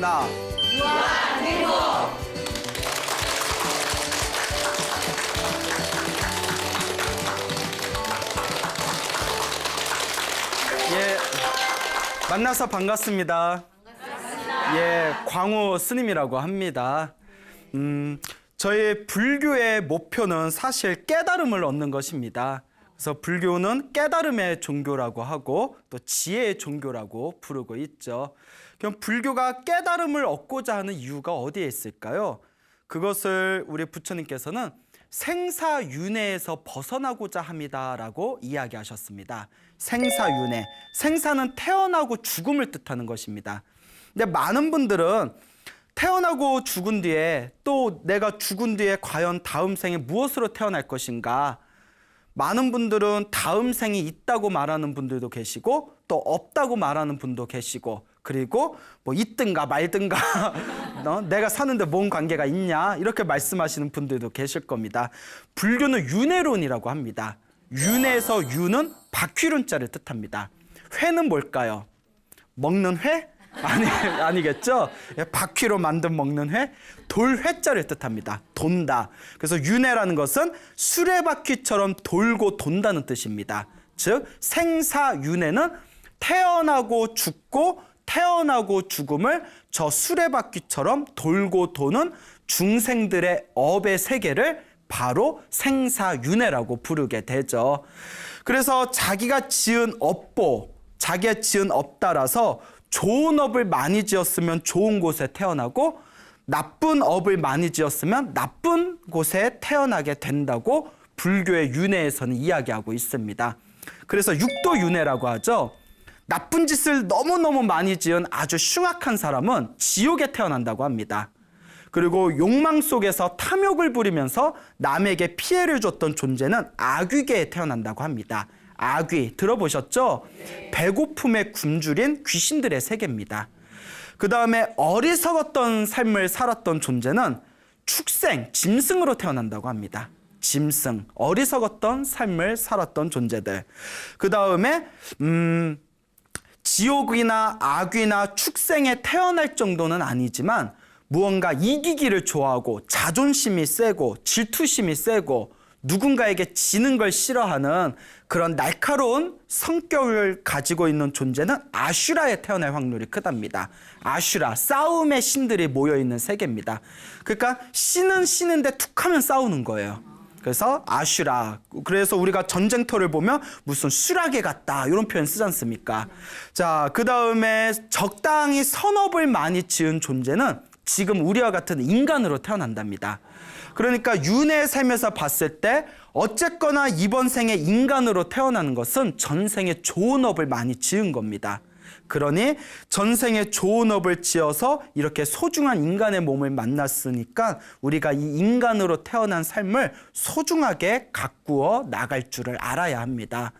나. 무한 행복. 예, 만나서 반갑습니다. 예, 광우 스님이라고 합니다. 저희 불교의 목표는 사실 깨달음을 얻는 것입니다. 그래서 불교는 깨달음의 종교라고 하고 또 지혜의 종교라고 부르고 있죠. 그럼 불교가 깨달음을 얻고자 하는 이유가 어디에 있을까요? 그것을 우리 부처님께서는 생사윤회에서 벗어나고자 합니다라고 이야기하셨습니다. 생사윤회. 생사는 태어나고 죽음을 뜻하는 것입니다. 근데 많은 분들은 태어나고 죽은 뒤에 또 내가 죽은 뒤에 과연 다음 생에 무엇으로 태어날 것인가? 많은 분들은 다음 생이 있다고 말하는 분들도 계시고 또 없다고 말하는 분도 계시고 그리고 뭐 있든가 말든가 내가 사는데 뭔 관계가 있냐 이렇게 말씀하시는 분들도 계실 겁니다. 불교는 윤회론이라고 합니다. 윤회에서 윤은 바퀴론자를 뜻합니다. 회는 뭘까요? 먹는 회? 아니겠죠? 바퀴로 만든 먹는 회, 돌회자를 뜻합니다. 돈다. 그래서 윤회라는 것은 수레바퀴처럼 돌고 돈다는 뜻입니다. 즉 생사윤회는 태어나고 죽고 태어나고 죽음을 저 수레바퀴처럼 돌고 도는 중생들의 업의 세계를 바로 생사윤회라고 부르게 되죠. 그래서 자기가 지은 업보, 자기가 지은 업 따라서 좋은 업을 많이 지었으면 좋은 곳에 태어나고 나쁜 업을 많이 지었으면 나쁜 곳에 태어나게 된다고 불교의 윤회에서는 이야기하고 있습니다. 그래서 육도윤회라고 하죠. 나쁜 짓을 너무너무 많이 지은 아주 흉악한 사람은 지옥에 태어난다고 합니다. 그리고 욕망 속에서 탐욕을 부리면서 남에게 피해를 줬던 존재는 악귀계에 태어난다고 합니다. 악귀 들어보셨죠? 배고픔에 굶주린 귀신들의 세계입니다. 그 다음에 어리석었던 삶을 살았던 존재는 축생, 짐승으로 태어난다고 합니다. 짐승, 어리석었던 삶을 살았던 존재들. 그 다음에 지옥이나 악귀나 축생에 태어날 정도는 아니지만 무언가 이기기를 좋아하고 자존심이 세고 질투심이 세고 누군가에게 지는 걸 싫어하는 그런 날카로운 성격을 가지고 있는 존재는 아슈라에 태어날 확률이 크답니다. 아슈라, 싸움의 신들이 모여있는 세계입니다. 그러니까 신은 신인데 툭하면 싸우는 거예요. 그래서 아슈라. 그래서 우리가 전쟁터를 보면 무슨 수라게 같다 이런 표현 쓰지 않습니까? 자, 그 다음에 적당히 선업을 많이 지은 존재는 지금 우리와 같은 인간으로 태어난답니다. 그러니까 윤회의 삶에서 봤을 때 어쨌거나 이번 생에 인간으로 태어나는 것은 전생에 좋은 업을 많이 지은 겁니다. 그러니 전생에 좋은 업을 지어서 이렇게 소중한 인간의 몸을 만났으니까 우리가 이 인간으로 태어난 삶을 소중하게 가꾸어 나갈 줄을 알아야 합니다.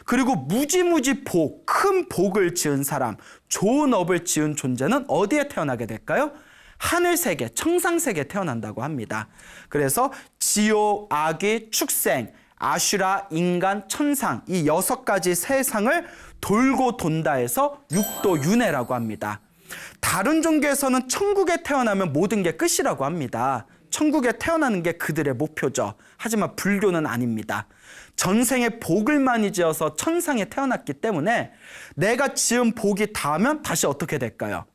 그리고 무지무지 복, 큰 복을 지은 사람, 좋은 업을 지은 존재는 어디에 태어나게 될까요? 하늘세계, 청상세계에 태어난다고 합니다. 그래서 지옥, 악귀, 축생, 아슈라, 인간, 천상 이 6가지 세상을 돌고 돈다 해서 육도윤회라고 합니다. 다른 종교에서는 천국에 태어나면 모든 게 끝이라고 합니다. 천국에 태어나는 게 그들의 목표죠. 하지만 불교는 아닙니다. 전생에 복을 많이 지어서 천상에 태어났기 때문에 내가 지은 복이 닿으면 다시 어떻게 될까요?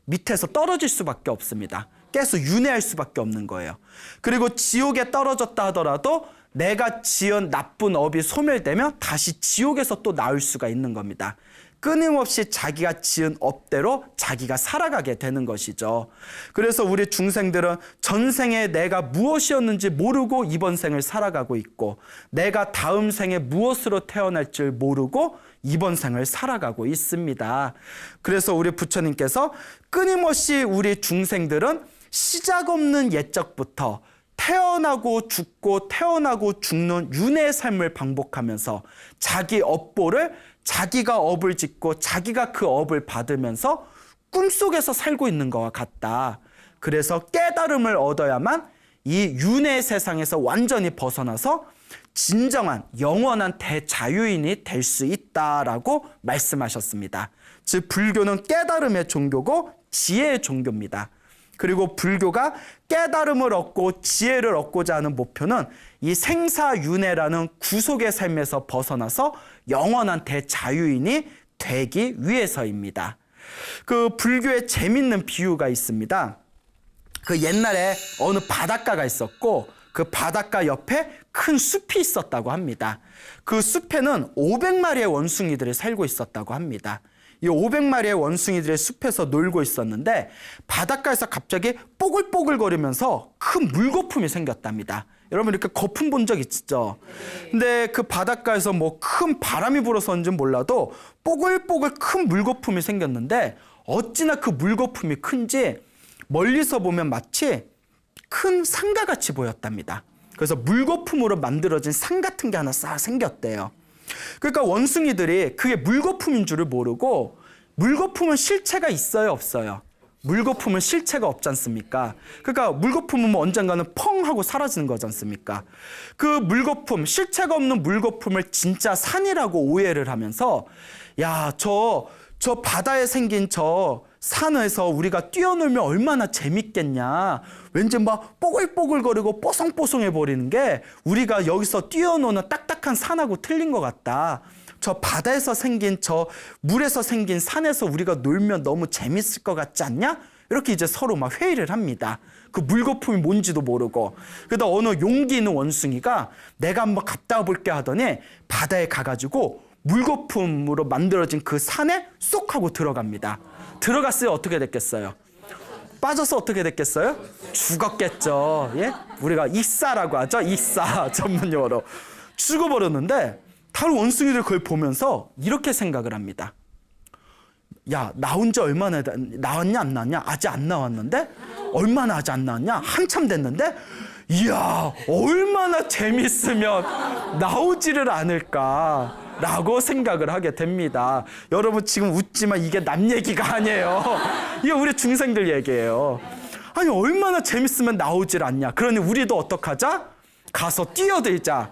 밑에서 떨어질 수밖에 없습니다. 계속 윤회할 수밖에 없는 거예요. 그리고 지옥에 떨어졌다 하더라도 내가 지은 나쁜 업이 소멸되면 다시 지옥에서 또 나올 수가 있는 겁니다. 끊임없이 자기가 지은 업대로 자기가 살아가게 되는 것이죠. 그래서 우리 중생들은 전생에 내가 무엇이었는지 모르고 이번 생을 살아가고 있고 내가 다음 생에 무엇으로 태어날지 모르고 이번 생을 살아가고 있습니다. 그래서 우리 부처님께서 끊임없이 우리 중생들은 시작 없는 옛적부터 태어나고 죽고 태어나고 죽는 윤회의 삶을 반복하면서 자기 업보를 자기가 업을 짓고 자기가 그 업을 받으면서 꿈속에서 살고 있는 것과 같다. 그래서 깨달음을 얻어야만 이 윤회의 세상에서 완전히 벗어나서 진정한 영원한 대자유인이 될 수 있다라고 말씀하셨습니다. 즉 불교는 깨달음의 종교고 지혜의 종교입니다. 그리고 불교가 깨달음을 얻고 지혜를 얻고자 하는 목표는 이 생사윤회라는 구속의 삶에서 벗어나서 영원한 대자유인이 되기 위해서입니다. 그 불교에 재밌는 비유가 있습니다. 그 옛날에 어느 바닷가가 있었고 그 바닷가 옆에 큰 숲이 있었다고 합니다. 그 숲에는 500마리의 원숭이들이 살고 있었다고 합니다. 이 500마리의 원숭이들의 숲에서 놀고 있었는데 바닷가에서 갑자기 뽀글뽀글거리면서 큰 물거품이 생겼답니다. 여러분 이렇게 거품 본 적 있죠? 근데 그 바닷가에서 뭐 큰 바람이 불어서인지 몰라도 뽀글뽀글 큰 물거품이 생겼는데 어찌나 그 물거품이 큰지 멀리서 보면 마치 큰 상가 같이 보였답니다. 그래서 물거품으로 만들어진 상 같은 게 하나 싹 생겼대요. 그러니까 원숭이들이 그게 물거품인 줄을 모르고 물거품은 실체가 있어요, 없어요? 물거품은 실체가 없지 않습니까? 그러니까 물거품은 뭐 언젠가는 펑 하고 사라지는 거지 않습니까? 그 물거품, 실체가 없는 물거품을 진짜 산이라고 오해를 하면서 야, 저 바다에 생긴 저 산에서 우리가 뛰어놀면 얼마나 재밌겠냐. 왠지 막 뽀글뽀글거리고 뽀송뽀송해 버리는 게 우리가 여기서 뛰어노는 딱딱한 산하고 틀린 것 같다. 저 바다에서 생긴 저 물에서 생긴 산에서 우리가 놀면 너무 재밌을 것 같지 않냐? 이렇게 이제 서로 막 회의를 합니다. 그 물거품이 뭔지도 모르고. 그러다 어느 용기 있는 원숭이가 내가 한번 갔다 와볼게 하더니 바다에 가가지고 물거품으로 만들어진 그 산에 쏙 하고 들어갑니다. 들어갔어요. 어떻게 됐겠어요? 빠져서 어떻게 됐겠어요? 죽었겠죠. 예? 우리가 익사라고 하죠. 익사 전문용어로. 죽어버렸는데 다른 원숭이들 그걸 보면서 이렇게 생각을 합니다. 야, 나온 지 얼마나 나왔냐 안 나왔냐? 아직 안 나왔는데? 얼마나 아직 안 나왔냐? 한참 됐는데? 이야, 얼마나 재밌으면 나오지를 않을까 라고 생각을 하게 됩니다. 여러분 지금 웃지만 이게 남 얘기가 아니에요. 이게 우리 중생들 얘기예요. 아니 얼마나 재밌으면 나오질 않냐. 그러니 우리도 어떡하자? 가서 뛰어들자.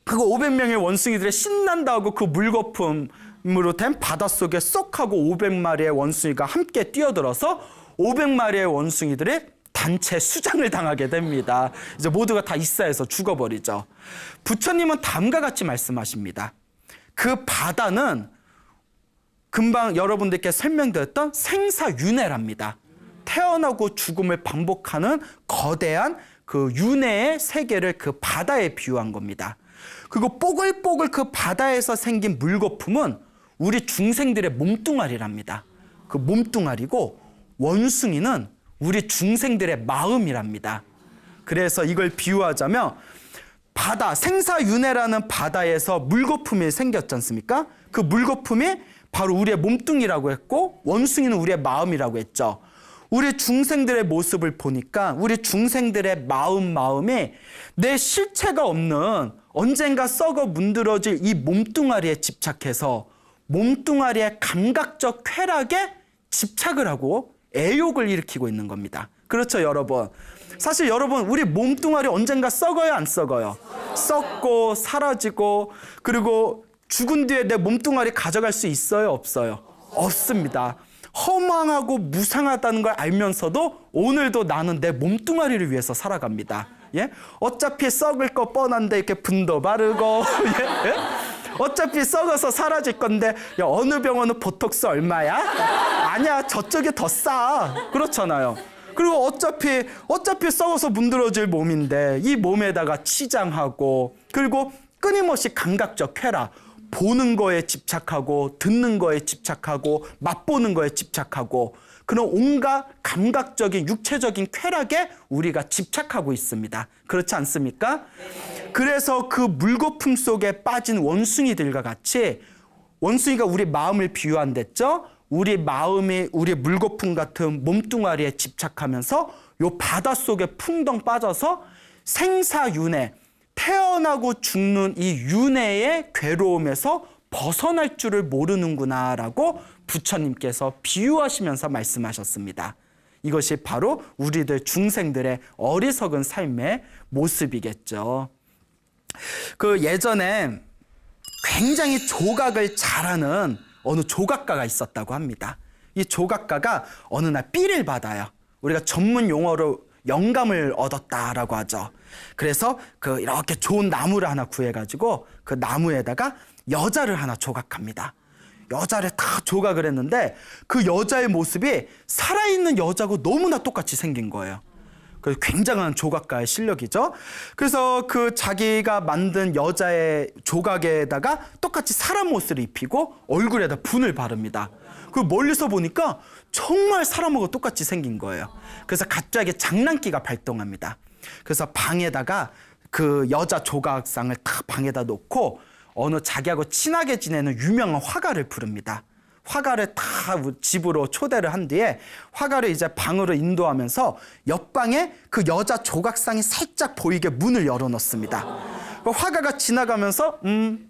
그거 500명의 원숭이들이 신난다 하고 그 물거품으로 된 바닷속에 쏙 하고 500마리의 원숭이가 함께 뛰어들어서 500마리의 원숭이들이 단체 수장을 당하게 됩니다. 이제 모두가 다 익사해서 죽어버리죠. 부처님은 다음과 같이 말씀하십니다. 그 바다는 금방 여러분들께 설명드렸던 생사윤회랍니다. 태어나고 죽음을 반복하는 거대한 그 윤회의 세계를 그 바다에 비유한 겁니다. 그리고 뽀글뽀글 그 바다에서 생긴 물거품은 우리 중생들의 몸뚱아리랍니다. 그 몸뚱아리고 원숭이는 우리 중생들의 마음이랍니다. 그래서 이걸 비유하자면 바다, 생사윤회라는 바다에서 물거품이 생겼지 않습니까? 그 물거품이 바로 우리의 몸뚱이라고 했고 원숭이는 우리의 마음이라고 했죠. 우리 중생들의 모습을 보니까 우리 중생들의 마음이 내 실체가 없는 언젠가 썩어 문드러질 이 몸뚱아리에 집착해서 몸뚱아리의 감각적 쾌락에 집착을 하고 애욕을 일으키고 있는 겁니다. 그렇죠, 여러분? 사실 여러분 우리 몸뚱아리 언젠가 썩어요, 안 썩어요? 썩고 사라지고 그리고 죽은 뒤에 내 몸뚱아리 가져갈 수 있어요, 없어요? 없습니다. 허망하고 무상하다는 걸 알면서도 오늘도 나는 내 몸뚱아리를 위해서 살아갑니다. 예? 어차피 썩을 거 뻔한데 이렇게 분도 바르고 예? 예? 어차피 썩어서 사라질 건데 야, 어느 병원은 보톡스 얼마야? 아니야, 저쪽이 더 싸. 그렇잖아요. 그리고 어차피 썩어서 문드러질 몸인데 이 몸에다가 치장하고 그리고 끊임없이 감각적 쾌락, 보는 거에 집착하고 듣는 거에 집착하고 맛보는 거에 집착하고 그런 온갖 감각적인 육체적인 쾌락에 우리가 집착하고 있습니다. 그렇지 않습니까? 그래서 그 물거품 속에 빠진 원숭이들과 같이 원숭이가 우리 마음을 비유한댔죠. 우리 마음이 우리 물거품 같은 몸뚱아리에 집착하면서 요 바닷속에 풍덩 빠져서 생사윤회, 태어나고 죽는 이 윤회의 괴로움에서 벗어날 줄을 모르는구나라고 부처님께서 비유하시면서 말씀하셨습니다. 이것이 바로 우리들 중생들의 어리석은 삶의 모습이겠죠. 그 예전에 굉장히 조각을 잘하는 어느 조각가가 있었다고 합니다. 이 조각가가 어느 날 삐를 받아요. 우리가 전문 용어로 영감을 얻었다라고 하죠. 그래서 그 이렇게 좋은 나무를 하나 구해가지고 그 나무에다가 여자를 하나 조각합니다. 여자를 다 조각을 했는데 그 여자의 모습이 살아있는 여자고 너무나 똑같이 생긴 거예요. 그 굉장한 조각가의 실력이죠. 그래서 그 자기가 만든 여자의 조각에다가 똑같이 사람 옷을 입히고 얼굴에다 분을 바릅니다. 그 멀리서 보니까 정말 사람하고 똑같이 생긴 거예요. 그래서 갑자기 장난기가 발동합니다. 그래서 방에다가 그 여자 조각상을 탁 방에다 놓고 어느 자기하고 친하게 지내는 유명한 화가를 부릅니다. 화가를 다 집으로 초대를 한 뒤에 화가를 이제 방으로 인도하면서 옆방에 그 여자 조각상이 살짝 보이게 문을 열어놓습니다. 화가가 지나가면서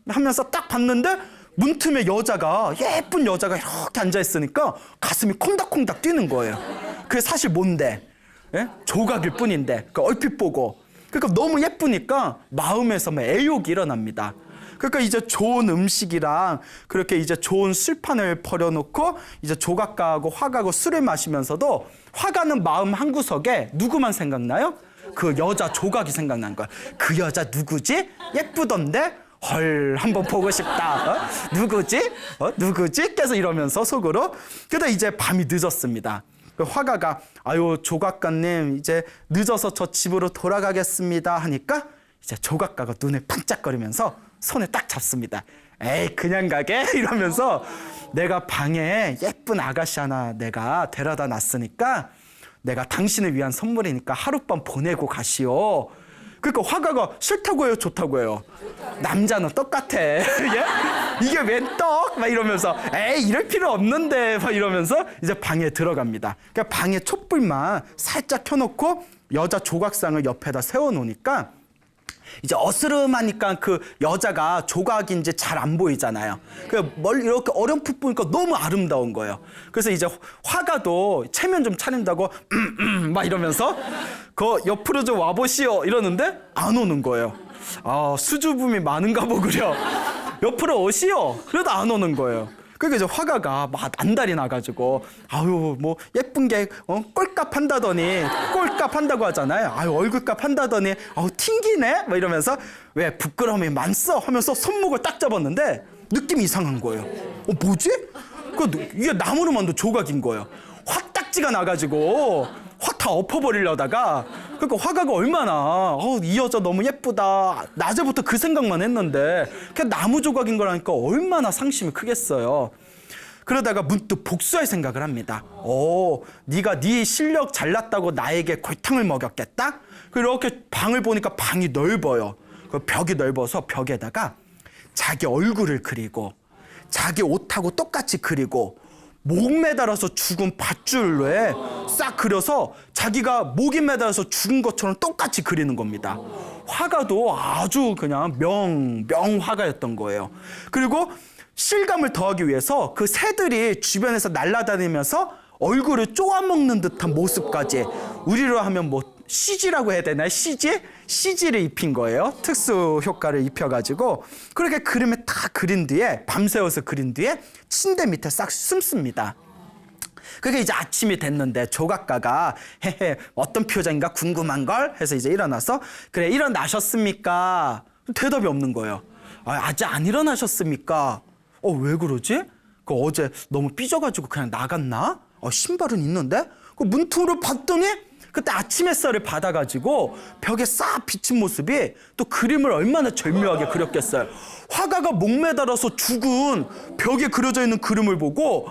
하면서 딱 봤는데 문틈에 여자가 예쁜 여자가 이렇게 앉아있으니까 가슴이 콩닥콩닥 뛰는 거예요. 그게 사실 뭔데? 예? 조각일 뿐인데 그 얼핏 보고 그러니까 너무 예쁘니까 마음에서 막 애욕이 일어납니다. 그러니까 이제 좋은 음식이랑 그렇게 이제 좋은 술판을 벌여놓고 이제 조각가하고 화가하고 술을 마시면서도 화가는 마음 한구석에 누구만 생각나요? 그 여자 조각이 생각난 거야. 그 여자 누구지? 예쁘던데? 헐, 한번 보고 싶다. 누구지? 누구지? 계속 이러면서 속으로. 그러다 이제 밤이 늦었습니다. 그 화가가 아유 조각가님 이제 늦어서 저 집으로 돌아가겠습니다 하니까 이제 조각가가 눈을 반짝거리면서 손을 딱 잡습니다. 에이 그냥 가게? 이러면서 내가 방에 예쁜 아가씨 하나 내가 데려다 놨으니까 내가 당신을 위한 선물이니까 하룻밤 보내고 가시오. 그러니까 화가가 싫다고 해요, 좋다고 해요? 남자는 똑같아. 예? 이게 웬 떡? 막 이러면서 에이 이럴 필요 없는데 막 이러면서 이제 방에 들어갑니다. 그러니까 방에 촛불만 살짝 켜놓고 여자 조각상을 옆에다 세워놓으니까 이제 어스름하니까 그 여자가 조각인지 잘 안 보이잖아요. 그 멀리 이렇게 어렴풋 보니까 너무 아름다운 거예요. 그래서 이제 화가도 체면 좀 차린다고 막 이러면서 그 옆으로 좀 와보시오 이러는데 안 오는 거예요. 아 수줍음이 많은가 보구려. 옆으로 오시오. 그래도 안 오는 거예요. 그러니까 이제 화가가 막 안달이 나가지고 아유 뭐 예쁜 게 꼴값 한다더니 꼴값 한다고 하잖아요. 아유 얼굴값 한다더니 아우 튕기네 막 이러면서 왜 부끄러움이 많소 하면서 손목을 딱 잡았는데 느낌이 이상한 거예요. 뭐지? 이게 나무로 만든 조각인 거예요. 화딱지가 나가지고 확 다 엎어버리려다가 그러니까 화가가 얼마나 이 여자 너무 예쁘다 낮에부터 그 생각만 했는데 그냥 나무 조각인 거라니까 얼마나 상심이 크겠어요. 그러다가 문득 복수할 생각을 합니다. 네가 네 실력 잘났다고 나에게 골탕을 먹였겠다? 이렇게 방을 보니까 방이 넓어요. 그 벽이 넓어서 벽에다가 자기 얼굴을 그리고 자기 옷하고 똑같이 그리고 목 매달아서 죽은 밧줄로에 싹 그려서 자기가 목이 매달아서 죽은 것처럼 똑같이 그리는 겁니다. 화가도 아주 그냥 명화가였던 거예요. 그리고 실감을 더하기 위해서 그 새들이 주변에서 날아다니면서 얼굴을 쪼아먹는 듯한 모습까지 우리로 하면 뭐 CG라고 해야 되나요? CG를 입힌 거예요. 특수 효과를 입혀가지고 그렇게 그림을 다 그린 뒤에 밤새워서 그린 뒤에 침대 밑에 싹 숨습니다. 그게 이제 아침이 됐는데 조각가가 헤헤 어떤 표정인가 궁금한걸 해서 이제 일어나서 그래 일어나셨습니까? 대답이 없는 거예요. 아직 안 일어나셨습니까? 왜 그러지? 어제 너무 삐져가지고 그냥 나갔나? 신발은 있는데? 그 문틈으로 봤더니 그때 아침 햇살을 받아가지고 벽에 싹 비친 모습이 또 그림을 얼마나 절묘하게 그렸겠어요. 화가가 목 매달아서 죽은 벽에 그려져 있는 그림을 보고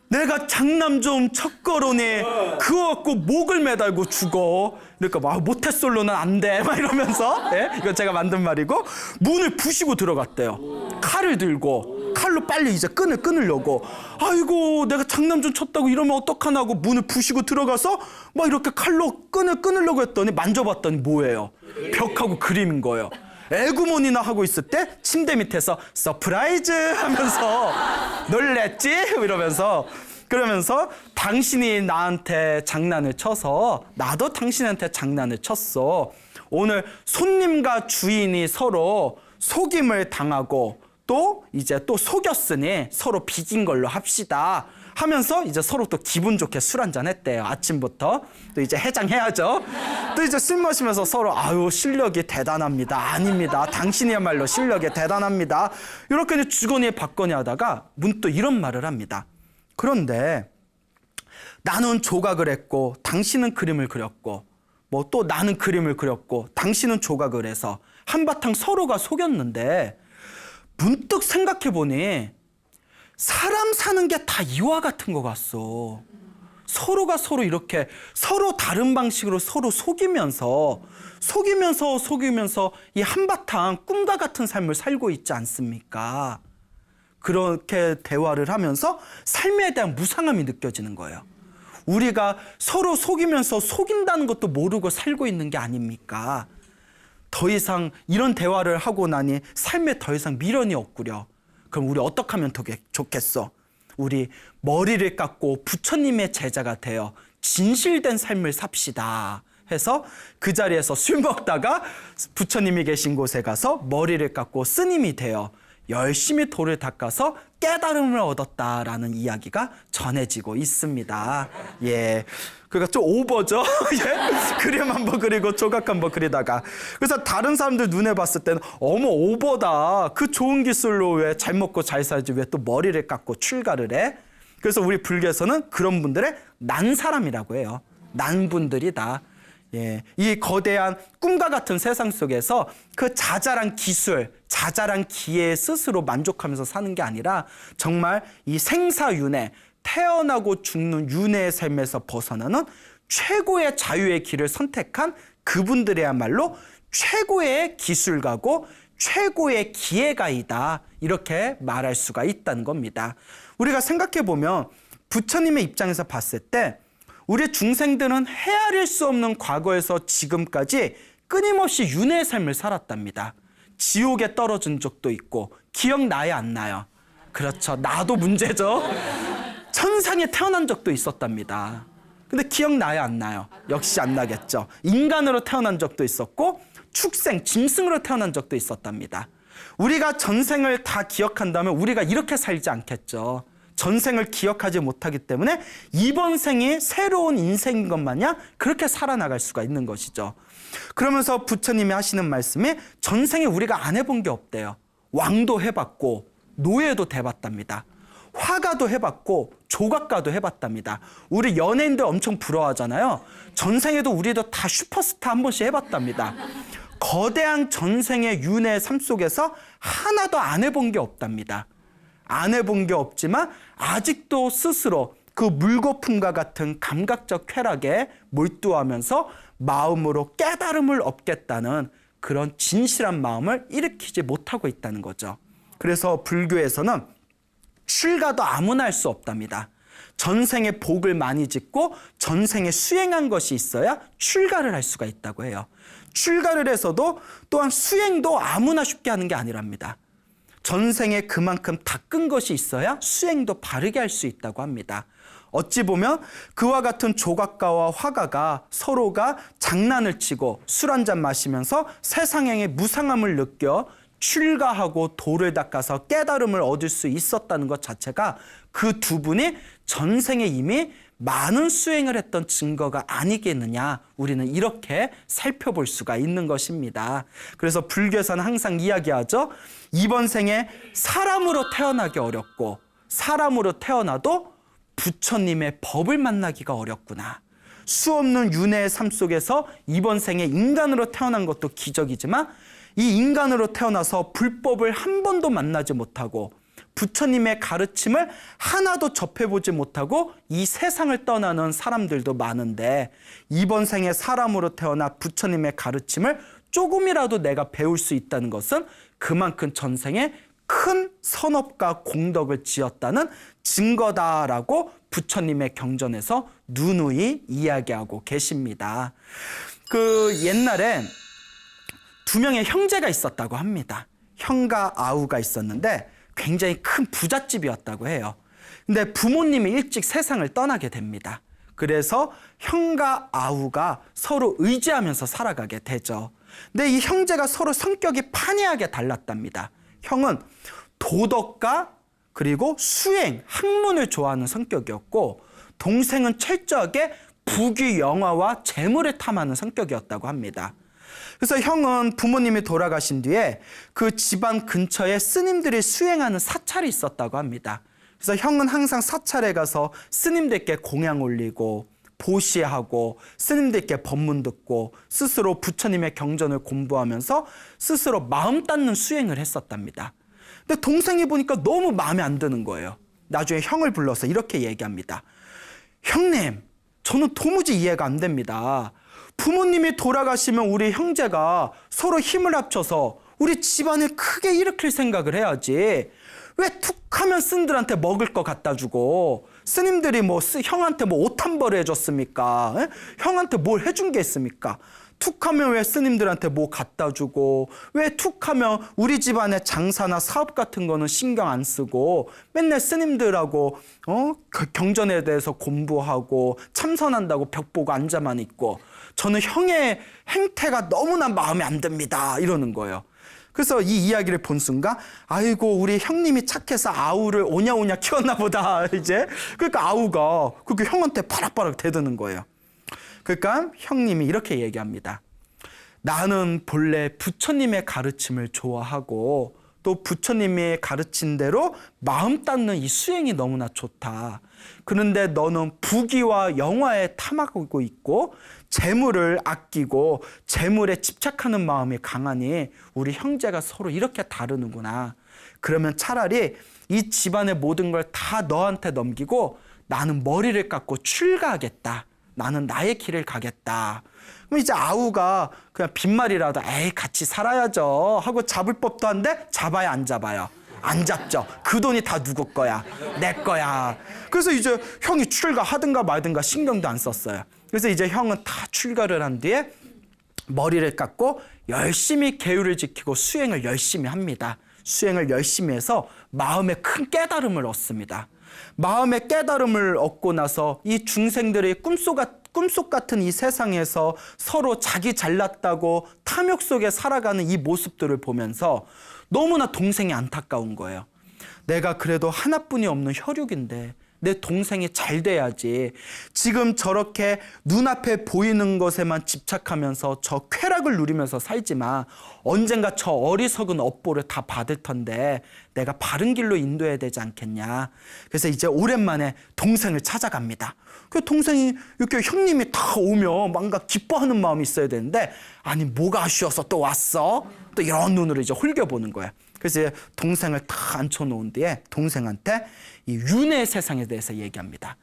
내가 장남 좀 척거로니 그거 갖고 목을 매달고 죽어. 그러니까 막 모태솔로는 안 돼. 막 이러면서 이거 제가 만든 말이고 문을 부시고 들어갔대요. 칼을 들고 칼로 빨리 이제 끈을 끊으려고 아이고 내가 장남 좀 쳤다고 이러면 어떡하나고 문을 부시고 들어가서 막 이렇게 칼로 끈을 끊으려고 했더니 만져봤더니 뭐예요? 벽하고 그림인 거예요. 에구먼이나 하고 있을 때 침대 밑에서 서프라이즈 하면서 놀랬지? 이러면서 그러면서 당신이 나한테 장난을 쳐서 나도 당신한테 장난을 쳤어. 오늘 손님과 주인이 서로 속임을 당하고 또 이제 또 속였으니 서로 비긴 걸로 합시다 하면서 이제 서로 또 기분 좋게 술 한잔 했대요. 아침부터. 또 이제 해장해야죠. 또 이제 술 마시면서 서로 아유 실력이 대단합니다. 아닙니다. 당신이야말로 실력이 대단합니다. 이렇게 이제 주거니 받거니 하다가 문득 이런 말을 합니다. 그런데 나는 조각을 했고 당신은 그림을 그렸고 뭐 또 나는 그림을 그렸고 당신은 조각을 해서 한바탕 서로가 속였는데 문득 생각해보니 사람 사는 게 다 이와 같은 것 같소. 서로가 서로 이렇게 서로 다른 방식으로 서로 속이면서 이 한바탕 꿈과 같은 삶을 살고 있지 않습니까? 그렇게 대화를 하면서 삶에 대한 무상함이 느껴지는 거예요. 우리가 서로 속이면서 속인다는 것도 모르고 살고 있는 게 아닙니까? 더 이상 이런 대화를 하고 나니 삶에 더 이상 미련이 없구려. 그럼 우리 어떻게 하면 좋겠어? 우리 머리를 깎고 부처님의 제자가 되어 진실된 삶을 삽시다 해서 그 자리에서 술 먹다가 부처님이 계신 곳에 가서 머리를 깎고 스님이 되어 열심히 돌을 닦아서 깨달음을 얻었다라는 이야기가 전해지고 있습니다. 예. 그러니까 좀 오버죠. 예. 그림 한번 그리고 조각 한번 그리다가. 그래서 다른 사람들 눈에 봤을 때는 어머 오버다. 그 좋은 기술로 왜 잘 먹고 잘 살지 왜 또 머리를 깎고 출가를 해? 그래서 우리 불교에서는 그런 분들의 난 사람이라고 해요. 난 분들이다. 예, 이 거대한 꿈과 같은 세상 속에서 그 자잘한 기술, 자잘한 기회에 스스로 만족하면서 사는 게 아니라 정말 이 생사윤회, 태어나고 죽는 윤회의 삶에서 벗어나는 최고의 자유의 길을 선택한 그분들이야말로 최고의 기술가고 최고의 기회가이다. 이렇게 말할 수가 있다는 겁니다. 우리가 생각해보면 부처님의 입장에서 봤을 때 우리 중생들은 헤아릴 수 없는 과거에서 지금까지 끊임없이 윤회의 삶을 살았답니다. 지옥에 떨어진 적도 있고 기억나요 안 나요? 그렇죠. 나도 문제죠. 천상에 태어난 적도 있었답니다. 근데 기억나요 안 나요? 역시 안 나겠죠. 인간으로 태어난 적도 있었고 축생, 짐승으로 태어난 적도 있었답니다. 우리가 전생을 다 기억한다면 우리가 이렇게 살지 않겠죠. 전생을 기억하지 못하기 때문에 이번 생이 새로운 인생인 것 마냥 그렇게 살아나갈 수가 있는 것이죠. 그러면서 부처님이 하시는 말씀이 전생에 우리가 안 해본 게 없대요. 왕도 해봤고 노예도 돼봤답니다. 화가도 해봤고 조각가도 해봤답니다. 우리 연예인들 엄청 부러워하잖아요. 전생에도 우리도 다 슈퍼스타 한 번씩 해봤답니다. 거대한 전생의 윤회의 삶 속에서 하나도 안 해본 게 없답니다. 안 해본 게 없지만 아직도 스스로 그 물거품과 같은 감각적 쾌락에 몰두하면서 마음으로 깨달음을 얻겠다는 그런 진실한 마음을 일으키지 못하고 있다는 거죠. 그래서 불교에서는 출가도 아무나 할 수 없답니다. 전생에 복을 많이 짓고 전생에 수행한 것이 있어야 출가를 할 수가 있다고 해요. 출가를 해서도 또한 수행도 아무나 쉽게 하는 게 아니랍니다. 전생에 그만큼 닦은 것이 있어야 수행도 바르게 할 수 있다고 합니다. 어찌 보면 그와 같은 조각가와 화가가 서로가 장난을 치고 술 한잔 마시면서 세상의 무상함을 느껴 출가하고 도를 닦아서 깨달음을 얻을 수 있었다는 것 자체가 그 두 분이 전생에 이미 많은 수행을 했던 증거가 아니겠느냐, 우리는 이렇게 살펴볼 수가 있는 것입니다. 그래서 불교에서는 항상 이야기하죠. 이번 생에 사람으로 태어나기 어렵고 사람으로 태어나도 부처님의 법을 만나기가 어렵구나. 수없는 윤회의 삶 속에서 이번 생에 인간으로 태어난 것도 기적이지만 이 인간으로 태어나서 불법을 한 번도 만나지 못하고 부처님의 가르침을 하나도 접해보지 못하고 이 세상을 떠나는 사람들도 많은데 이번 생에 사람으로 태어나 부처님의 가르침을 조금이라도 내가 배울 수 있다는 것은 그만큼 전생에 큰 선업과 공덕을 지었다는 증거다라고 부처님의 경전에서 누누이 이야기하고 계십니다. 그 옛날에 두 명의 형제가 있었다고 합니다. 형과 아우가 있었는데 굉장히 큰 부잣집이었다고 해요. 근데 부모님이 일찍 세상을 떠나게 됩니다. 그래서 형과 아우가 서로 의지하면서 살아가게 되죠. 근데 이 형제가 서로 성격이 판이하게 달랐답니다. 형은 도덕과 그리고 수행, 학문을 좋아하는 성격이었고 동생은 철저하게 부귀 영화와 재물을 탐하는 성격이었다고 합니다. 그래서 형은 부모님이 돌아가신 뒤에 그 집안 근처에 스님들이 수행하는 사찰이 있었다고 합니다. 그래서 형은 항상 사찰에 가서 스님들께 공양 올리고 보시하고 스님들께 법문 듣고 스스로 부처님의 경전을 공부하면서 스스로 마음 닦는 수행을 했었답니다. 근데 동생이 보니까 너무 마음에 안 드는 거예요. 나중에 형을 불러서 이렇게 얘기합니다. 형님, 저는 도무지 이해가 안 됩니다. 부모님이 돌아가시면 우리 형제가 서로 힘을 합쳐서 우리 집안을 크게 일으킬 생각을 해야지. 왜 툭하면 스님들한테 먹을 거 갖다 주고 스님들이 형한테 옷 한 벌을 해줬습니까? 에? 형한테 뭘 해준 게 있습니까? 툭하면 왜 스님들한테 뭐 갖다 주고 왜 툭하면 우리 집안의 장사나 사업 같은 거는 신경 안 쓰고 맨날 스님들하고 경전에 대해서 공부하고 참선한다고 벽 보고 앉아만 있고 저는 형의 행태가 너무나 마음에 안 듭니다 이러는 거예요. 그래서 이 이야기를 본 순간 아이고 우리 형님이 착해서 아우를 오냐오냐 키웠나 보다 이제. 그러니까 아우가 그렇게 형한테 바락바락 대드는 거예요. 그러니까 형님이 이렇게 얘기합니다. 나는 본래 부처님의 가르침을 좋아하고 또 부처님이 가르친 대로 마음 닦는 이 수행이 너무나 좋다. 그런데 너는 부귀와 영화에 탐하고 있고 재물을 아끼고 재물에 집착하는 마음이 강하니 우리 형제가 서로 이렇게 다르는구나. 그러면 차라리 이 집안의 모든 걸 다 너한테 넘기고 나는 머리를 깎고 출가하겠다. 나는 나의 길을 가겠다. 그럼 이제 아우가 그냥 빈말이라도 에이 같이 살아야죠 하고 잡을 법도 한데 잡아야 안 잡아요. 안 잡죠. 그 돈이 다 누구 거야? 내 거야. 그래서 이제 형이 출가하든가 말든가 신경도 안 썼어요. 그래서 이제 형은 다 출가를 한 뒤에 머리를 깎고 열심히 계율을 지키고 수행을 열심히 합니다. 수행을 열심히 해서 마음에 큰 깨달음을 얻습니다. 마음의 깨달음을 얻고 나서 이 중생들의 꿈속 같은 이 세상에서 서로 자기 잘났다고 탐욕 속에 살아가는 이 모습들을 보면서 너무나 동생이 안타까운 거예요. 내가 그래도 하나뿐이 없는 혈육인데 내 동생이 잘 돼야지. 지금 저렇게 눈앞에 보이는 것에만 집착하면서 저 쾌락을 누리면서 살지만 언젠가 저 어리석은 업보를 다 받을 텐데 내가 바른 길로 인도해야 되지 않겠냐. 그래서 이제 오랜만에 동생을 찾아갑니다. 그 동생이 이렇게 형님이 다 오면 뭔가 기뻐하는 마음이 있어야 되는데 아니 뭐가 아쉬워서 또 왔어? 또 이런 눈으로 이제 홀겨보는 거야. 그래서 이제 동생을 다 앉혀놓은 뒤에 동생한테 이 윤회의 세상에 대해서 얘기합니다.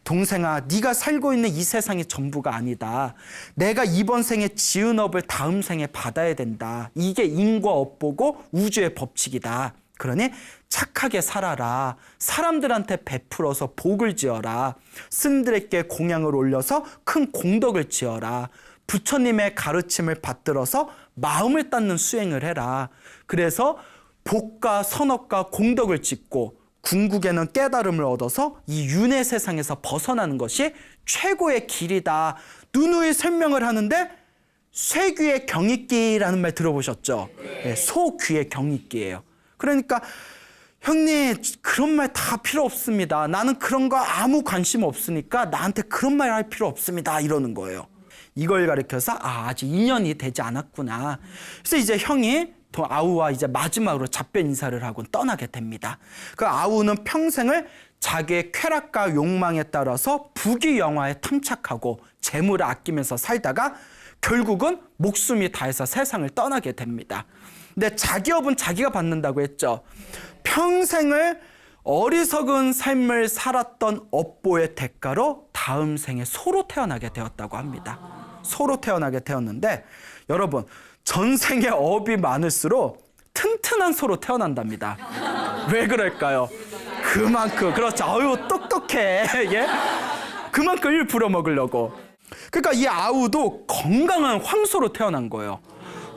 동생아, 네가 살고 있는 이 세상이 전부가 아니다. 내가 이번 생에 지은 업을 다음 생에 받아야 된다. 이게 인과 업보고 우주의 법칙이다. 그러니 착하게 살아라. 사람들한테 베풀어서 복을 지어라. 스님들에게 공양을 올려서 큰 공덕을 지어라. 부처님의 가르침을 받들어서 마음을 닦는 수행을 해라. 그래서 복과 선업과 공덕을 짓고 궁극에는 깨달음을 얻어서 이 윤회 세상에서 벗어나는 것이 최고의 길이다. 누누이 설명을 하는데 쇠귀의 경익기라는 말 들어보셨죠? 네, 소귀의 경익기예요. 그러니까 형님 그런 말 다 필요 없습니다. 나는 그런 거 아무 관심 없으니까 나한테 그런 말 할 필요 없습니다. 이러는 거예요. 이걸 가리켜서 아직 2년이 되지 않았구나. 그래서 이제 형이 아우와 이제 마지막으로 답변 인사를 하고 떠나게 됩니다. 그 아우는 평생을 자기의 쾌락과 욕망에 따라서 부귀 영화에 탐착하고 재물을 아끼면서 살다가 결국은 목숨이 다해서 세상을 떠나게 됩니다. 근데 자기 업은 자기가 받는다고 했죠. 평생을 어리석은 삶을 살았던 업보의 대가로 다음 생에 소로 태어나게 되었다고 합니다. 소로 태어나게 되었는데 여러분 전생의 업이 많을수록 튼튼한 소로 태어난답니다. 왜 그럴까요? 그만큼 그렇죠. 어유 똑똑해. 예? 그만큼 일 부려먹으려고. 그러니까 이 아우도 건강한 황소로 태어난 거예요.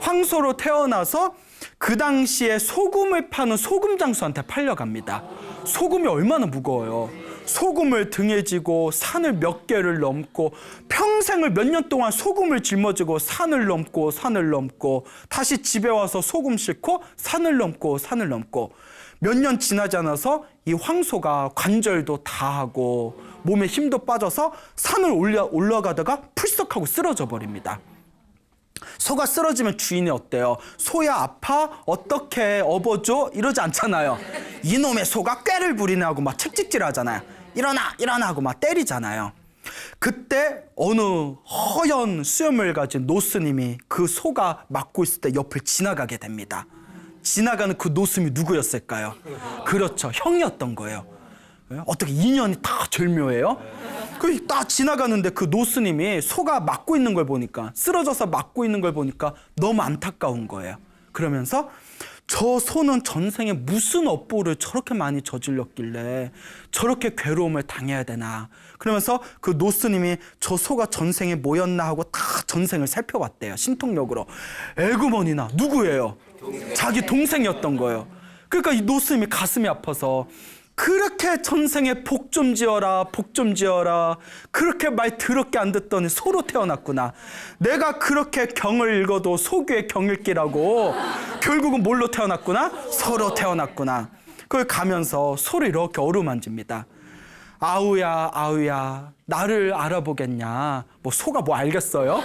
황소로 태어나서 그 당시에 소금을 파는 소금 장수한테 팔려갑니다. 소금이 얼마나 무거워요. 소금을 등에 지고 산을 몇 개를 넘고 평생을 몇 년 동안 소금을 짊어지고 산을 넘고 다시 집에 와서 소금 싣고 산을 넘고 몇 년 지나지 않아서 이 황소가 관절도 다하고 몸에 힘도 빠져서 산을 올라가다가 풀썩하고 쓰러져 버립니다. 소가 쓰러지면 주인이 어때요? 소야 아파? 어떻게 업어줘? 이러지 않잖아요. 이놈의 소가 꾀를 부리네 하고 막 책찍질 하잖아요. 일어나 일어나 하고 막 때리잖아요. 그때 어느 허연 수염을 가진 노스님이 그 소가 맞고 있을 때 옆을 지나가게 됩니다. 지나가는 그 노스님이 누구였을까요? 그렇죠, 형이었던 거예요. 어떻게 인연이 다 절묘해요? 그 딱 지나가는데 그 노스님이 소가 맞고 있는 걸 보니까, 쓰러져서 맞고 있는 걸 보니까 너무 안타까운 거예요. 그러면서 저 소는 전생에 무슨 업보를 저렇게 많이 저질렀길래 저렇게 괴로움을 당해야 되나. 그러면서 그 노스님이 저 소가 전생에 뭐였나 하고 다 전생을 살펴봤대요. 신통력으로. 에구머니나 누구예요? 자기 동생이었던 거예요. 그러니까 이 노스님이 가슴이 아파서 그렇게 전생에 복 좀 지어라, 복 좀 지어라. 그렇게 말 더럽게 안 듣더니 소로 태어났구나. 내가 그렇게 경을 읽어도 소규의 경읽기라고 결국은 뭘로 태어났구나? 소로 태어났구나. 그걸 가면서 소를 이렇게 어루만집니다. 아우야, 아우야, 나를 알아보겠냐? 뭐 소가 뭐 알겠어요?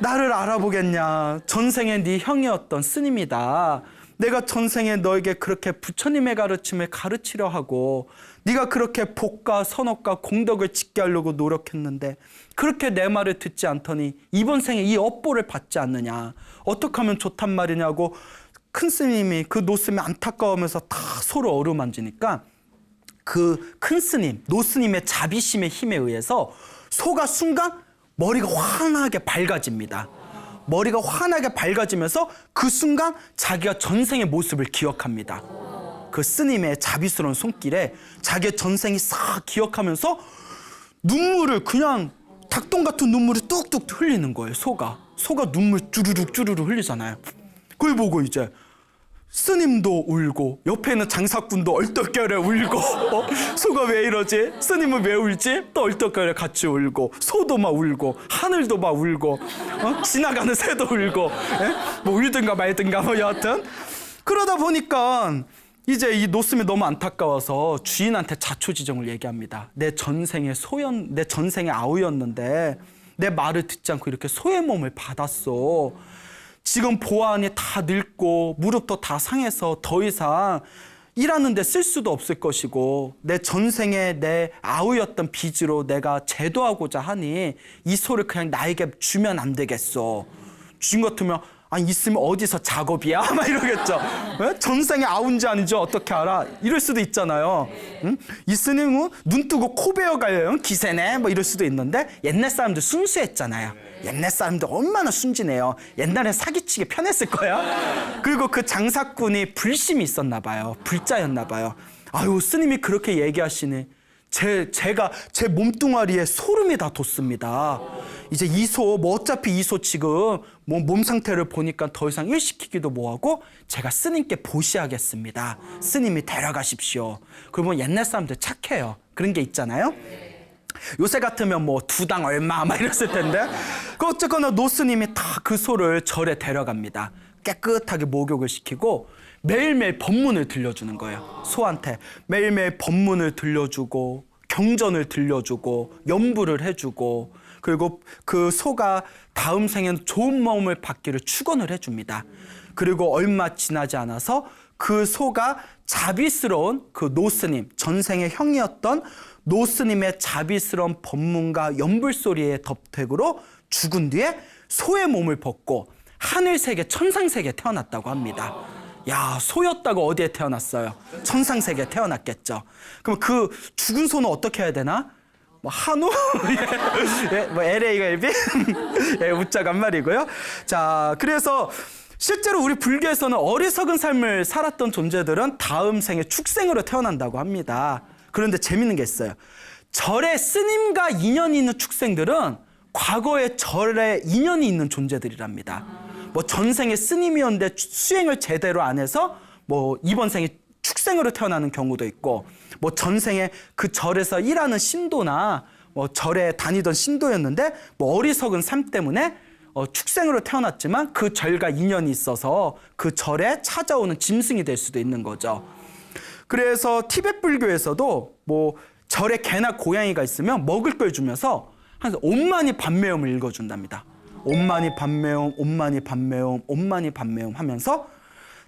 나를 알아보겠냐? 전생에 네 형이었던 스님이다. 내가 전생에 너에게 그렇게 부처님의 가르침을 가르치려 하고 네가 그렇게 복과 선업과 공덕을 짓게 하려고 노력했는데 그렇게 내 말을 듣지 않더니 이번 생에 이 업보를 받지 않느냐. 어떻게 하면 좋단 말이냐고 큰 스님이, 그 노스님이 안타까우면서 다 소를 어루만지니까 그 큰 스님, 노스님의 자비심의 힘에 의해서 소가 순간 머리가 환하게 밝아집니다. 머리가 환하게 밝아지면서 그 순간 자기가 전생의 모습을 기억합니다. 그 스님의 자비스러운 손길에 자기의 전생이 싹 기억하면서 눈물을, 그냥 닭똥 같은 눈물을 뚝뚝 흘리는 거예요. 소가 눈물 주르륵 주르륵 흘리잖아요. 그걸 보고 이제 스님도 울고 옆에 있는 장사꾼도 얼떨결에 울고 소가 왜 이러지? 스님은 왜 울지? 또 얼떨결에 같이 울고 소도 막 울고 하늘도 막 울고 지나가는 새도 울고 뭐 울든가 말든가 뭐 여하튼 그러다 보니까 이제 이 노스님이 너무 안타까워서 주인한테 자초지종을 얘기합니다. 내 전생의 아우였는데 내 말을 듣지 않고 이렇게 소의 몸을 받았어. 지금 보안이 다 늙고 무릎도 다 상해서 더 이상 일하는 데 쓸 수도 없을 것이고 내 전생에 내 아우였던 빚으로 내가 제도하고자 하니 이 소를 그냥 나에게 주면 안 되겠어. 주인 같으면 아니 있으면 어디서 작업이야? 막 이러겠죠. 왜? 전생에 아우인지 아닌지 어떻게 알아? 이럴 수도 있잖아요. 응? 있으면 눈 뜨고 코 베어가요. 기세네? 뭐 이럴 수도 있는데 옛날 사람들 순수했잖아요. 옛날 사람들 얼마나 순진해요. 옛날엔 사기치기 편했을 거야. 그리고 그 장사꾼이 불심이 있었나 봐요. 불자였나 봐요. 아유, 스님이 그렇게 얘기하시니 제가 제 몸뚱아리에 소름이 다 돋습니다. 이제 이 소, 뭐 어차피 이 소 지금 몸 상태를 보니까 더 이상 일시키기도 뭐하고 제가 스님께 보시하겠습니다. 스님이 데려가십시오. 그러면 옛날 사람들 착해요. 그런 게 있잖아요. 요새 같으면 뭐 두당 얼마 막 이랬을 텐데 그 어쨌거나 노스님이 다 그 소를 절에 데려갑니다. 깨끗하게 목욕을 시키고 매일매일 법문을 들려주는 거예요. 소한테 매일매일 법문을 들려주고 경전을 들려주고 연부를 해주고 그리고 그 소가 다음 생에는 좋은 몸을 받기를 축원을 해줍니다. 그리고 얼마 지나지 않아서 그 소가 자비스러운 그 노스님, 전생의 형이었던 노스님의 자비스러운 법문과 연불소리의 덕택으로 죽은 뒤에 소의 몸을 벗고 하늘세계, 천상세계에 태어났다고 합니다. 야, 소였다고 어디에 태어났어요? 천상세계에 태어났겠죠. 그럼 그 죽은 소는 어떻게 해야 되나? 뭐 한우? 예, 뭐 LA가 일비? 예, 웃자가 한 말이고요. 자, 그래서 실제로 우리 불교에서는 어리석은 삶을 살았던 존재들은 다음 생에 축생으로 태어난다고 합니다. 그런데 재밌는 게 있어요. 절에 스님과 인연이 있는 축생들은 과거에 절에 인연이 있는 존재들이랍니다. 뭐 전생에 스님이었는데 수행을 제대로 안 해서 뭐 이번 생에 축생으로 태어나는 경우도 있고 뭐 전생에 그 절에서 일하는 신도나 뭐 절에 다니던 신도였는데 뭐 어리석은 삶 때문에 축생으로 태어났지만 그 절과 인연이 있어서 그 절에 찾아오는 짐승이 될 수도 있는 거죠. 그래서 티베트 불교에서도 뭐 절에 개나 고양이가 있으면 먹을 걸 주면서 항상 옴마니 밤매움을 읽어준답니다. 옴마니 밤매움, 옴마니 밤매움, 옴마니 밤매움 하면서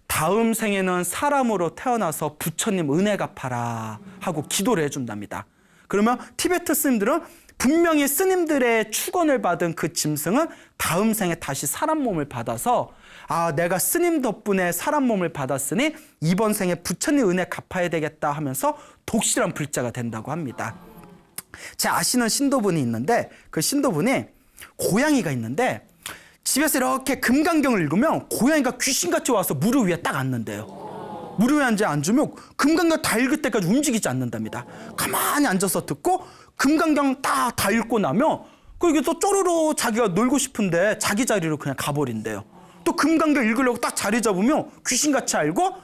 다음 생에는 사람으로 태어나서 부처님 은혜 갚아라 하고 기도를 해준답니다. 그러면 티베트 스님들은 분명히 스님들의 축원을 받은 그 짐승은 다음 생에 다시 사람 몸을 받아서 아, 내가 스님 덕분에 사람 몸을 받았으니 이번 생에 부처님 은혜 갚아야 되겠다 하면서 독실한 불자가 된다고 합니다. 제 아시는 신도분이 있는데 그 신도분이 고양이가 있는데 집에서 이렇게 금강경을 읽으면 고양이가 귀신같이 와서 무릎 위에 딱 앉는데요. 무릎 위에 앉으면 금강경 다 읽을 때까지 움직이지 않는답니다. 가만히 앉아서 듣고 금강경 다 읽고 나면 이게 또 쪼르르 자기가 놀고 싶은데 자기 자리로 그냥 가버린대요. 또 금강경 읽으려고 딱 자리 잡으면 귀신같이 알고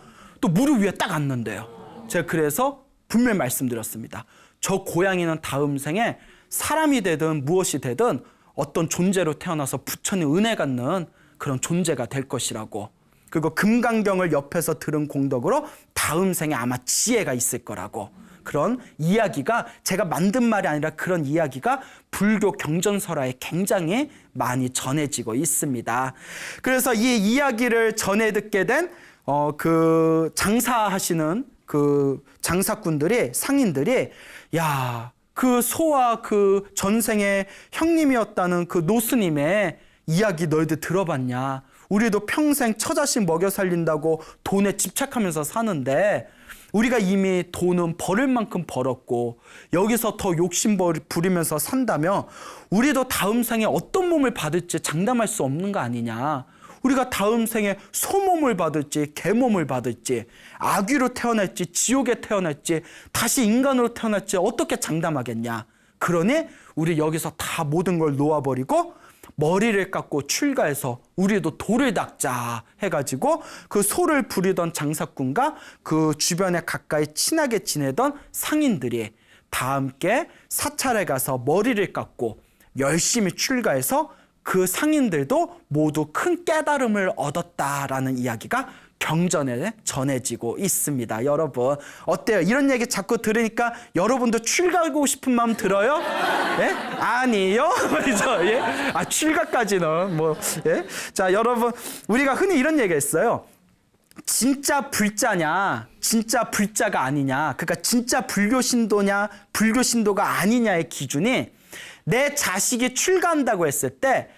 또 무릎 위에 딱 앉는데요. 제가 그래서 분명히 말씀드렸습니다. 저 고양이는 다음 생에 사람이 되든 무엇이 되든 어떤 존재로 태어나서 부처님 은혜 갖는 그런 존재가 될 것이라고. 그리고 금강경을 옆에서 들은 공덕으로 다음 생에 아마 지혜가 있을 거라고. 그런 이야기가 제가 만든 말이 아니라 그런 이야기가 불교 경전설화에 굉장히 많이 전해지고 있습니다. 그래서 이 이야기를 전해 듣게 된 그 장사하시는 그 장사꾼들이 상인들이 야, 그 소와 그 전생의 형님이었다는 그 노스님의 이야기 너희들 들어봤냐? 우리도 평생 처자식 먹여 살린다고 돈에 집착하면서 사는데 우리가 이미 돈은 벌을 만큼 벌었고 여기서 더 욕심 부리면서 산다면 우리도 다음 생에 어떤 몸을 받을지 장담할 수 없는 거 아니냐. 우리가 다음 생에 소몸을 받을지 개몸을 받을지 아귀로 태어날지 지옥에 태어날지 다시 인간으로 태어날지 어떻게 장담하겠냐. 그러니 우리 여기서 다 모든 걸 놓아버리고 머리를 깎고 출가해서 우리도 돌을 닦자 해가지고 그 소를 부리던 장사꾼과 그 주변에 가까이 친하게 지내던 상인들이 다 함께 사찰에 가서 머리를 깎고 열심히 출가해서 그 상인들도 모두 큰 깨달음을 얻었다라는 이야기가 경전에 전해지고 있습니다. 여러분 어때요? 이런 얘기 자꾸 들으니까 여러분도 출가하고 싶은 마음 들어요? 예? 아니요? 말이죠. 예? 아 출가까지는 뭐 예? 자 여러분 우리가 흔히 이런 얘기했어요. 진짜 불자냐 진짜 불자가 아니냐 그러니까 진짜 불교 신도냐 불교 신도가 아니냐의 기준이 내 자식이 출가한다고 했을 때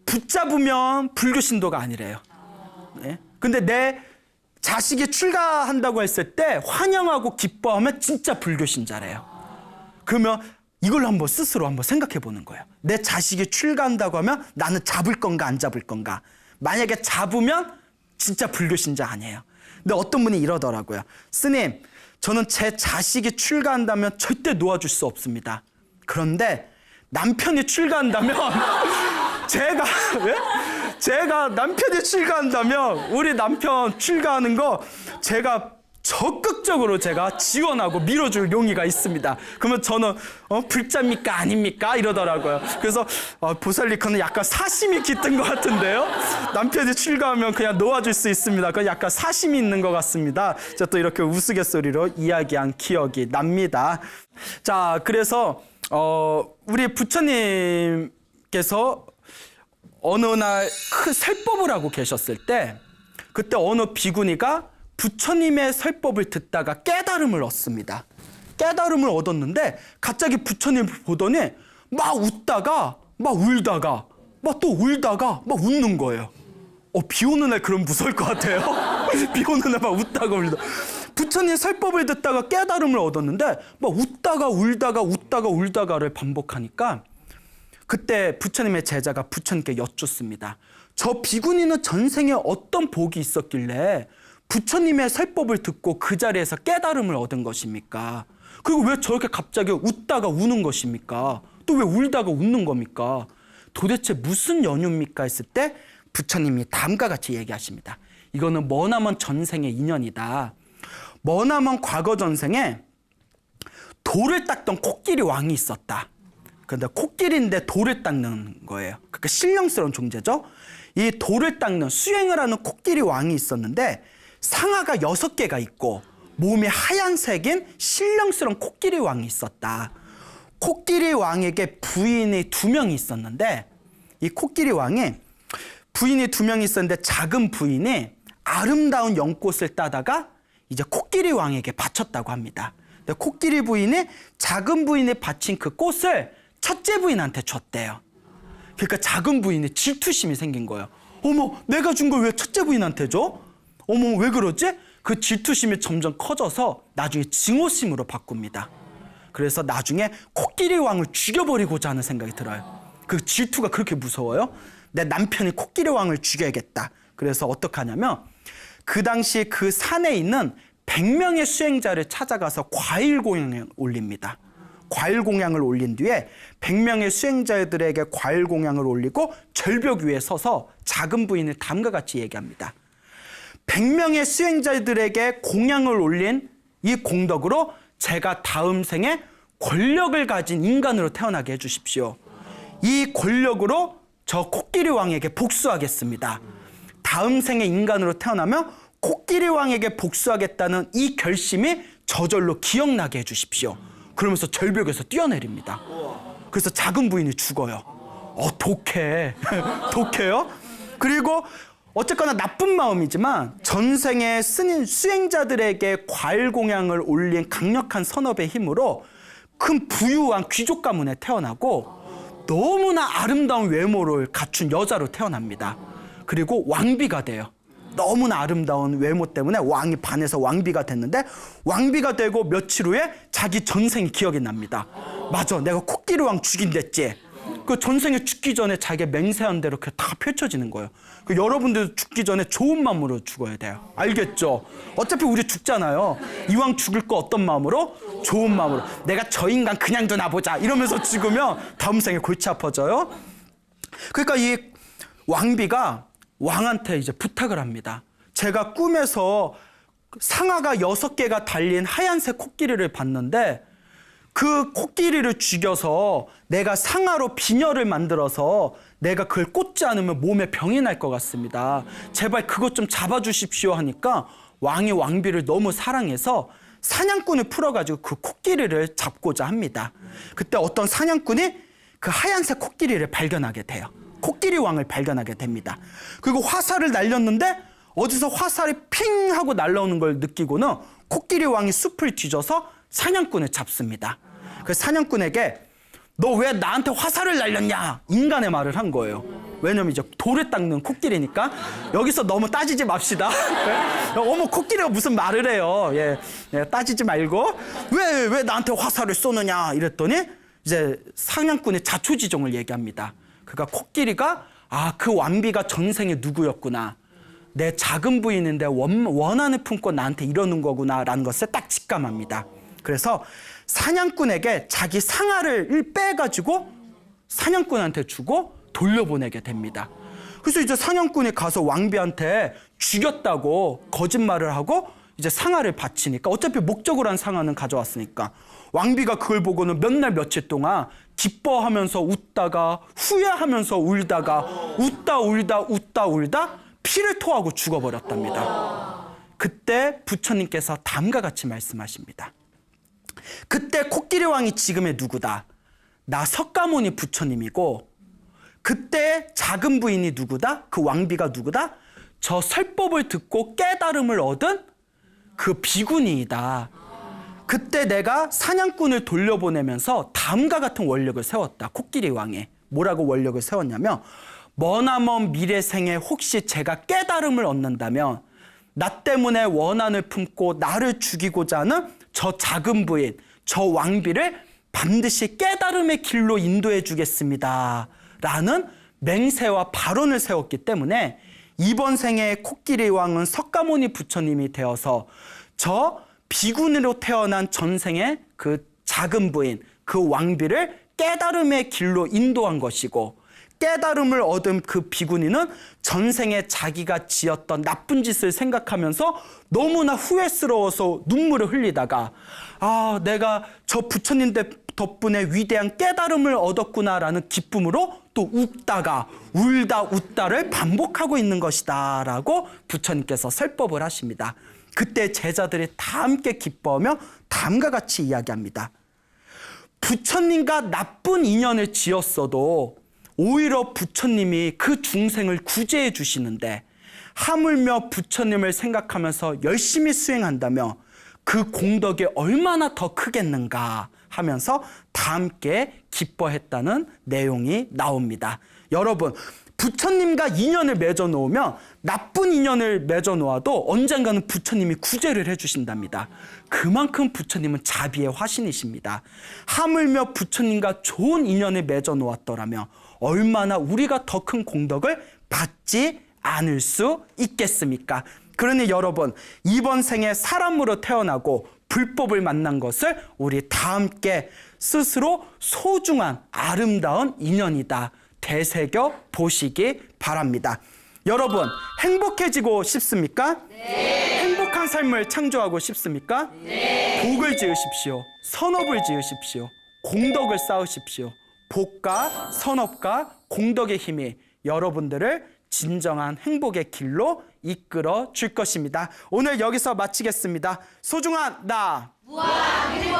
붙잡으면 불교 신도가 아니래요. 네? 근데 내 자식이 출가한다고 했을 때 환영하고 기뻐하면 진짜 불교 신자래요. 그러면 이걸로 한번 스스로 한번 생각해 보는 거예요. 내 자식이 출가한다고 하면 나는 잡을 건가 안 잡을 건가. 만약에 잡으면 진짜 불교 신자 아니에요. 근데 어떤 분이 이러더라고요. 스님, 저는 제 자식이 출가한다면 절대 놓아줄 수 없습니다. 그런데 남편이 출가한다면 제가 남편이 출가한다면 우리 남편 출가하는 거 제가 적극적으로 제가 지원하고 밀어줄 용의가 있습니다. 그러면 저는 불자입니까 아닙니까 이러더라고요. 그래서 보살리커는 약간 사심이 깃든 것 같은데요. 남편이 출가하면 그냥 놓아줄 수 있습니다. 그건 약간 사심이 있는 것 같습니다. 제가 또 이렇게 우스갯소리로 이야기한 기억이 납니다. 자, 그래서 우리 부처님께서 어느 날 큰 설법을 하고 계셨을 때 그때 어느 비구니가 부처님의 설법을 듣다가 깨달음을 얻습니다. 깨달음을 얻었는데 갑자기 부처님을 보더니 막 웃다가 막 울다가 막 또 울다가 막 웃는 거예요. 비 오는 날 그럼 무서울 것 같아요. 비 오는 날 막 웃다가 울다. 부처님 설법을 듣다가 깨달음을 얻었는데 막 웃다가 울다가 웃다가 울다가를 반복하니까 그때 부처님의 제자가 부처님께 여쭙습니다. 저 비구니는 전생에 어떤 복이 있었길래 부처님의 설법을 듣고 그 자리에서 깨달음을 얻은 것입니까? 그리고 왜 저렇게 갑자기 웃다가 우는 것입니까? 또 왜 울다가 웃는 겁니까? 도대체 무슨 연유입니까? 했을 때 부처님이 다음과 같이 얘기하십니다. 이거는 머나먼 전생의 인연이다. 머나먼 과거 전생에 돌을 닦던 코끼리 왕이 있었다. 근데 코끼리인데 돌을 닦는 거예요. 그러니까 신령스러운 존재죠. 이 돌을 닦는 수행을 하는 코끼리 왕이 있었는데 상아가 6개가 있고 몸이 하얀색인 신령스러운 코끼리 왕이 있었다. 코끼리 왕에게 부인이 2명이 있었는데 이 코끼리 왕이 부인이 2명이 있었는데 작은 부인이 아름다운 연꽃을 따다가 이제 코끼리 왕에게 바쳤다고 합니다. 근데 코끼리 부인이 작은 부인이 바친 그 꽃을 첫째 부인한테 줬대요. 그러니까 작은 부인이 질투심이 생긴 거예요. 어머, 내가 준 걸 왜 첫째 부인한테 줘? 어머, 왜 그러지? 그 질투심이 점점 커져서 나중에 증오심으로 바꿉니다. 그래서 나중에 코끼리 왕을 죽여버리고자 하는 생각이 들어요. 그 질투가 그렇게 무서워요. 내 남편이 코끼리 왕을 죽여야겠다. 그래서 어떻게 하냐면 그 당시 그 산에 있는 100명의 수행자를 찾아가서 과일 공양을 올립니다. 과일 공양을 올린 뒤에 100명의 수행자들에게 과일 공양을 올리고 절벽 위에 서서 작은 부인을 다음과 같이 얘기합니다. 100명의 수행자들에게 공양을 올린 이 공덕으로 제가 다음 생에 권력을 가진 인간으로 태어나게 해주십시오. 이 권력으로 저 코끼리 왕에게 복수하겠습니다. 다음 생에 인간으로 태어나면 코끼리 왕에게 복수하겠다는 이 결심이 저절로 기억나게 해주십시오. 그러면서 절벽에서 뛰어내립니다. 그래서 작은 부인이 죽어요. 독해. 독해요? 그리고 어쨌거나 나쁜 마음이지만 전생에 수행자들에게 과일 공양을 올린 강력한 선업의 힘으로 큰 부유한 귀족 가문에 태어나고 너무나 아름다운 외모를 갖춘 여자로 태어납니다. 그리고 왕비가 돼요. 너무나 아름다운 외모 때문에 왕이 반해서 왕비가 됐는데 왕비가 되고 며칠 후에 자기 전생이 기억이 납니다. 맞아, 내가 코끼리 왕 죽인댔지. 그 전생에 죽기 전에 자기가 맹세한 대로 다 펼쳐지는 거예요. 그 여러분들 죽기 전에 좋은 마음으로 죽어야 돼요. 알겠죠? 어차피 우리 죽잖아요. 이왕 죽을 거 어떤 마음으로? 좋은 마음으로. 내가 저 인간 그냥 두나보자 이러면서 죽으면 다음 생에 골치 아파져요. 그러니까 이 왕비가 왕한테 이제 부탁을 합니다. 제가 꿈에서 상아가 6개가 달린 하얀색 코끼리를 봤는데 그 코끼리를 죽여서 내가 상아로 비녀를 만들어서 내가 그걸 꽂지 않으면 몸에 병이 날 것 같습니다. 제발 그것 좀 잡아주십시오 하니까 왕이 왕비를 너무 사랑해서 사냥꾼을 풀어가지고 그 코끼리를 잡고자 합니다. 그때 어떤 사냥꾼이 그 하얀색 코끼리를 발견하게 돼요. 코끼리 왕을 발견하게 됩니다. 그리고 화살을 날렸는데 어디서 화살이 핑 하고 날라오는 걸 느끼고는 코끼리 왕이 숲을 뒤져서 사냥꾼을 잡습니다. 그 사냥꾼에게 너 왜 나한테 화살을 날렸냐? 인간의 말을 한 거예요. 왜냐면 이제 돌에 닦는 코끼리니까 여기서 너무 따지지 맙시다. 어머, 코끼리가 무슨 말을 해요. 따지지 말고 왜 나한테 화살을 쏘느냐 이랬더니 이제 사냥꾼의 자초지종을 얘기합니다. 그러니까 코끼리가 그 왕비가 전생에 누구였구나. 내 작은 부인인데 원한을 품고 나한테 이러는 거구나라는 것을 딱 직감합니다. 그래서 사냥꾼에게 자기 상아를 빼가지고 사냥꾼한테 주고 돌려보내게 됩니다. 그래서 이제 사냥꾼이 가서 왕비한테 죽였다고 거짓말을 하고 이제 상아를 바치니까 어차피 목적으로 한 상아는 가져왔으니까 왕비가 그걸 보고는 몇 날 며칠 동안 기뻐하면서 웃다가 후회하면서 울다가 웃다 울다 피를 토하고 죽어버렸답니다. 그때 부처님께서 다음과 같이 말씀하십니다. 그때 코끼리 왕이 지금의 누구다? 나 석가모니 부처님이고 그때 작은 부인이 누구다? 그 왕비가 누구다? 저 설법을 듣고 깨달음을 얻은 그 비구니이다. 그때 내가 사냥꾼을 돌려보내면서 다음과 같은 원력을 세웠다. 코끼리 왕에. 뭐라고 원력을 세웠냐면 머나먼 미래생에 혹시 제가 깨달음을 얻는다면 나 때문에 원한을 품고 나를 죽이고자 하는 저 작은 부인, 저 왕비를 반드시 깨달음의 길로 인도해 주겠습니다. 라는 맹세와 발언을 세웠기 때문에 이번 생에 코끼리 왕은 석가모니 부처님이 되어서 저 비군으로 태어난 전생의 그 작은 부인, 그 왕비를 깨달음의 길로 인도한 것이고 깨달음을 얻은 그 비구니는 전생에 자기가 지었던 나쁜 짓을 생각하면서 너무나 후회스러워서 눈물을 흘리다가 내가 저 부처님 덕분에 위대한 깨달음을 얻었구나라는 기쁨으로 또 웃다가 울다 웃다를 반복하고 있는 것이다 라고 부처님께서 설법을 하십니다. 그때 제자들이 다 함께 기뻐하며 다음과 같이 이야기합니다. 부처님과 나쁜 인연을 지었어도 오히려 부처님이 그 중생을 구제해 주시는데 하물며 부처님을 생각하면서 열심히 수행한다며 그 공덕이 얼마나 더 크겠는가 하면서 다 함께 기뻐했다는 내용이 나옵니다. 여러분, 부처님과 인연을 맺어 놓으면 나쁜 인연을 맺어 놓아도 언젠가는 부처님이 구제를 해주신답니다. 그만큼 부처님은 자비의 화신이십니다. 하물며 부처님과 좋은 인연을 맺어 놓았더라면 얼마나 우리가 더 큰 공덕을 받지 않을 수 있겠습니까? 그러니 여러분, 이번 생에 사람으로 태어나고 불법을 만난 것을 우리 다 함께 스스로 소중한 아름다운 인연이다 되새겨 보시기 바랍니다. 여러분, 행복해지고 싶습니까? 네. 행복한 삶을 창조하고 싶습니까? 네. 복을 지으십시오. 선업을 지으십시오. 공덕을 쌓으십시오. 복과 선업과 공덕의 힘이 여러분들을 진정한 행복의 길로 이끌어 줄 것입니다. 오늘 여기서 마치겠습니다. 소중한 나 무한행복